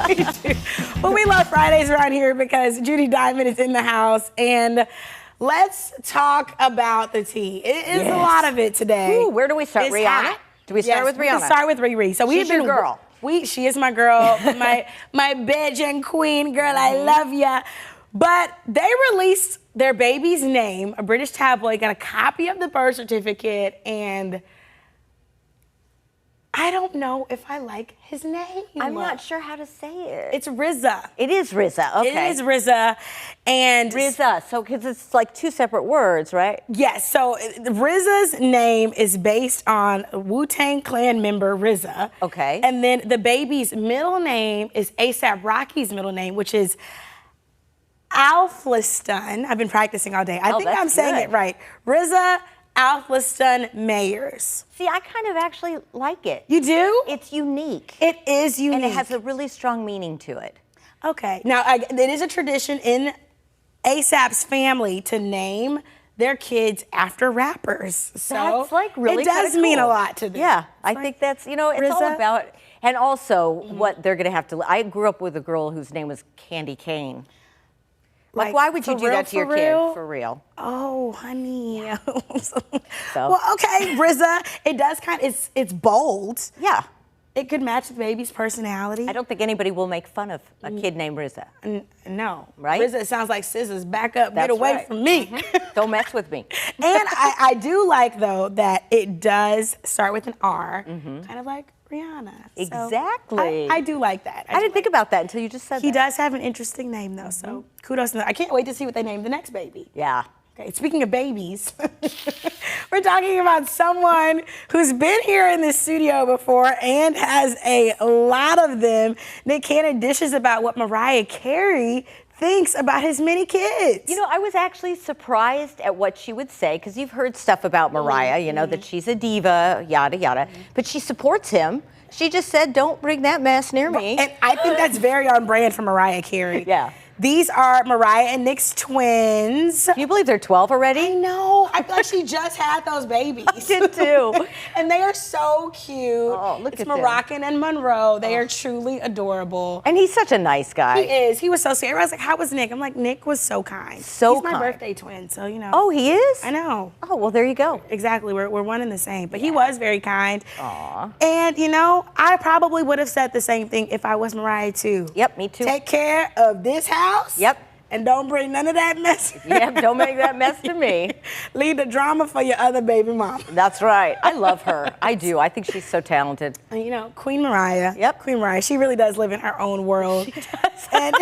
We do. But we love Fridays around here because Judi Diamond is in the house. And let's talk about the tea. It is a lot of it today. Ooh, where do we start? It's Rihanna? hot. Do we start with Rihanna? We can start with Riri. So She's your girl. She is my girl, my bitch and queen girl. I love ya. But they released their baby's name. A British tabloid got a copy of the birth certificate, and I don't know if I like his name. I'm not sure how to say it. It's RZA. It is RZA, okay. It is RZA. And RZA, so because it's like two separate words, right? yes, so RZA's name is based on Wu-Tang Clan member RZA. Okay. And then the baby's middle name is A$AP Rocky's middle name, which is Alfliston. I've been practicing all day. I think I'm saying it right. RZA Alfliston Mayers. See, I kind of actually like it. You do? It's unique. It is unique. And it has a really strong meaning to it. Okay. Now, it is a tradition in A$AP's family to name their kids after rappers. So that's like really it does mean cool. a lot to them. Yeah, I think that's, you know, it's all RZA. about, and also what they're going to have to, I grew up with a girl whose name was Candy Cane. Like, why would you do that to your kid? For real. Oh, honey. Yeah. So. Well, okay, RZA. It does it's bold. Yeah. It could match the baby's personality. I don't think anybody will make fun of a kid named RZA. No. Right? RZA sounds like scissors. Back up. That's Get away right. from me. Don't mess with me. And I do like, though, that it does start with an R, kind of like Rihanna. Exactly. So I do like that. I didn't think about that until you just said that. He does have an interesting name, though, so kudos to that. I can't wait to see what they name the next baby. Yeah. Okay, speaking of babies, we're talking about someone who's been here in the studio before and has a lot of them. Nick Cannon dishes about what Mariah Carey thinks about his many kids. You know, I was actually surprised at what she would say, because you've heard stuff about Mariah, you know, that she's a diva, yada, yada. But she supports him. She just said, don't bring that mess near me. And I think that's very on brand for Mariah Carey. Yeah. These are Mariah and Nick's twins. Can you believe they're 12 already? I know. I feel like she just had those babies. I did too. And they are so cute. Oh, look at them. Moroccan and Monroe. They are truly adorable. And he's such a nice guy. He is. He was so sweet. Everybody's like, how was Nick? I'm like, Nick was so kind. So He's my kind. birthday twin, so you know. Oh, he is? I know. Oh, well, there you go. Exactly. We're one and the same. But he was very kind. Aw. And you know, I probably would have said the same thing if I was Mariah too. Yep, me too. Take care of this house. Yep. And don't bring none of that mess. Yep, don't make that mess to me. Leave the drama for your other baby mom. That's right. I love her. I do. I think she's so talented. And you know, Queen Mariah. Yep. Queen Mariah. She really does live in her own world. She does. And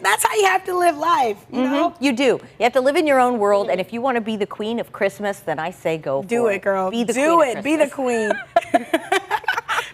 that's how you have to live life, you know? You do. You have to live in your own world, and if you want to be the queen of Christmas, then I say go for it. Do it, girl. Be the Do queen it. of Be the queen.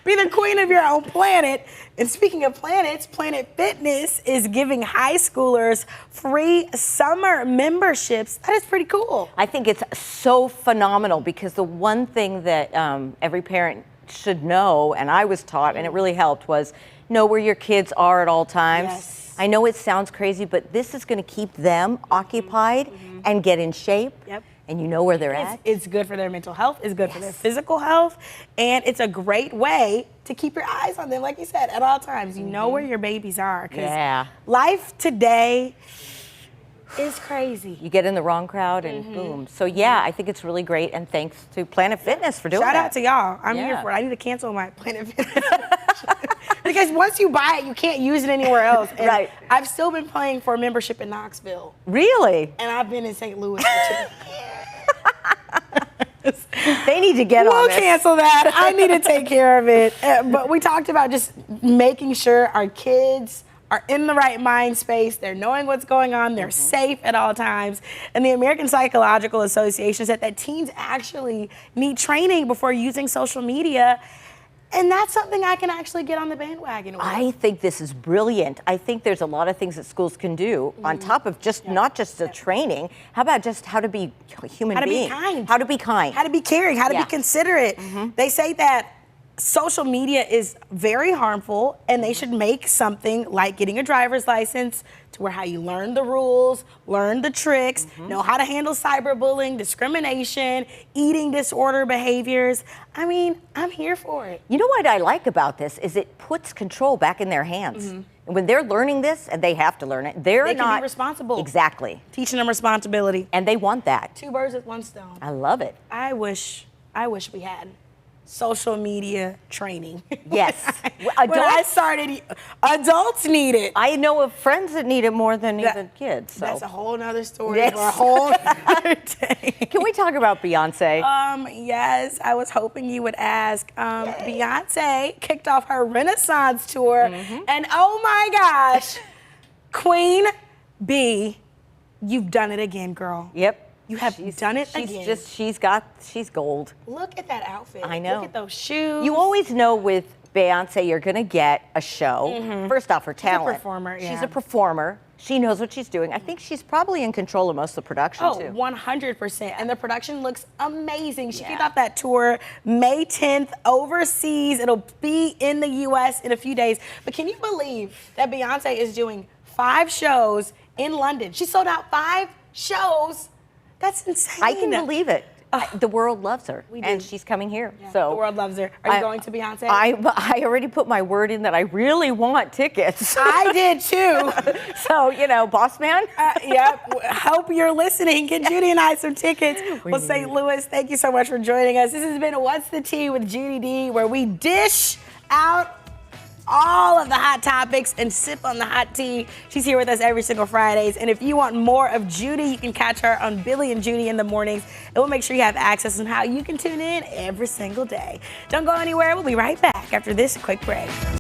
Be the queen of your own planet. And speaking of planets, Planet Fitness is giving high schoolers free summer memberships. That is pretty cool. I think it's so phenomenal, because the one thing that every parent should know, and I was taught, and it really helped, was know where your kids are at all times. Yes. I know it sounds crazy, but this is going to keep them occupied and get in shape. Yep. And you know where they're at. It's good for their mental health. It's good for their physical health. And it's a great way to keep your eyes on them, like you said, at all times. You know where your babies are. 'Cause life today is crazy. You get in the wrong crowd and boom. So yeah, I think it's really great, and thanks to Planet Fitness for doing that. Shout out to y'all. I'm here for it. I need to cancel my Planet Fitness. Because once you buy it, you can't use it anywhere else. And right. I've still been paying for a membership in Knoxville. Really? And I've been in St. Louis for 2 years. They need to get on We'll this. cancel that. I need to take care of it. But we talked about just making sure our kids are in the right mind space. They're knowing what's going on. They're safe at all times. And the American Psychological Association said that teens actually need training before using social media. And that's something I can actually get on the bandwagon with. I think this is brilliant. I think there's a lot of things that schools can do on top of just not just the training. How about just how to be a human being? How to be kind. How to be kind. How to be caring, how to be considerate. They say that social media is very harmful, and they should make something like getting a driver's license to where how you learn the rules, learn the tricks, know how to handle cyberbullying, discrimination, eating disorder behaviors. I mean, I'm here for it. You know what I like about this is it puts control back in their hands. And when they're learning this, and they have to learn it, they They not can be responsible. Exactly. Teaching them responsibility. And they want that. 2 birds with 1 stone. I love it. I wish we had social media training. Yes. When I started, adults need it. I know of friends that need it more than even kids. So. That's a whole nother story Yes. for a whole other day. Can we talk about Beyonce? Yes, I was hoping you would ask. Beyonce kicked off her Renaissance tour, and oh my gosh, Queen B, you've done it again, girl. Yep. You have done it again. She's gold. Look at that outfit. I know. Look at those shoes. You always know with Beyonce you're going to get a show. First off, her talent. performer, yeah. She's a performer. She knows what she's doing. I think she's probably in control of most of the production, Oh, too. 100%. And the production looks amazing. She kicked off that tour May 10th overseas. It'll be in the U.S. in a few days. But can you believe that Beyonce is doing 5 shows in London? She sold out 5 shows. That's insane. I can believe it. The world loves her, and she's coming here. Yeah, so the world loves her. Are you going to Beyonce? I already put my word in that I really want tickets. I did too. So, boss man. Yep. Hope you're listening. Get Judi and I some tickets. Well, St. Louis, thank you so much for joining us. This has been What's the Tea with Judi D, where we dish out all of the hot topics and sip on the hot tea. She's here with us every single Fridays. And if you want more of Judi, you can catch her on Billy and Judi in the mornings. And we'll make sure you have access on how you can tune in every single day. Don't go anywhere. We'll be right back after this quick break.